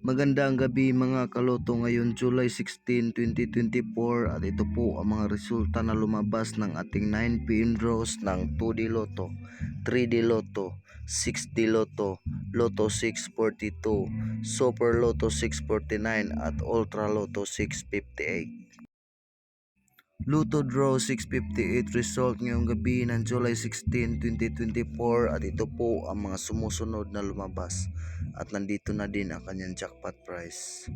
Magandang gabi mga kaloto, ngayon July 16, 2024 at ito po ang mga resulta na lumabas ng ating 9pm draws ng 2D Lotto, 3D Lotto, 6D Lotto, Lotto 642, Super Lotto 649 at Ultra Lotto 658. Lotto Draw 658 result ngayong gabi ng July 16, 2024 at ito po ang mga sumusunod na lumabas at nandito na din ang kanyang jackpot price.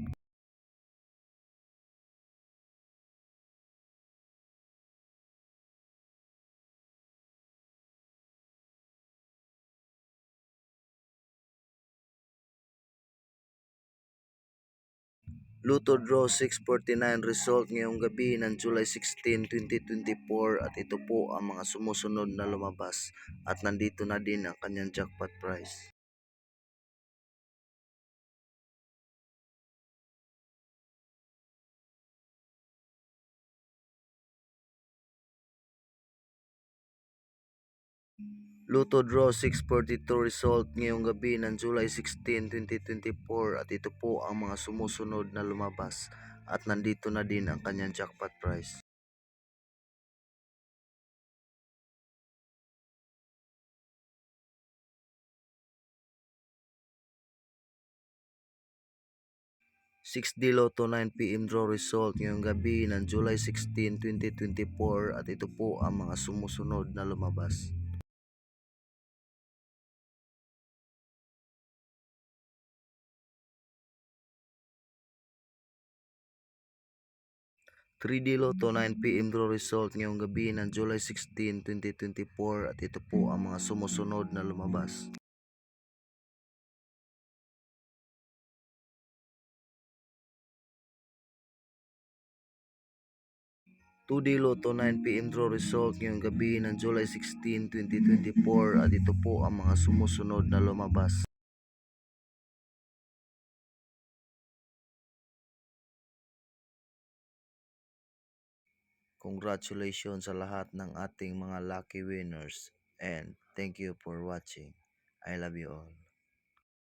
Lotto Draw 649 result ngayong gabi ng July 16, 2024 at ito po ang mga sumusunod na lumabas at nandito na din ang kanyang jackpot price. Lotto Draw 642 result ngayong gabi ng July 16, 2024 at ito po ang mga sumusunod na lumabas at nandito na din ang kanyang jackpot price. Six D Lotto 9pm draw result ngayong gabi ng July 16, 2024 at ito po ang mga sumusunod na lumabas. Three D Lotto 9pm draw result ngayong gabi ng July 16, 2024 at ito po ang mga sumusunod na lumabas. Two D Lotto 9pm draw result ngayong gabi ng July 16, 2024 at ito po ang mga sumusunod na lumabas. Congratulations sa lahat ng ating mga lucky winners and thank you for watching. I love you all.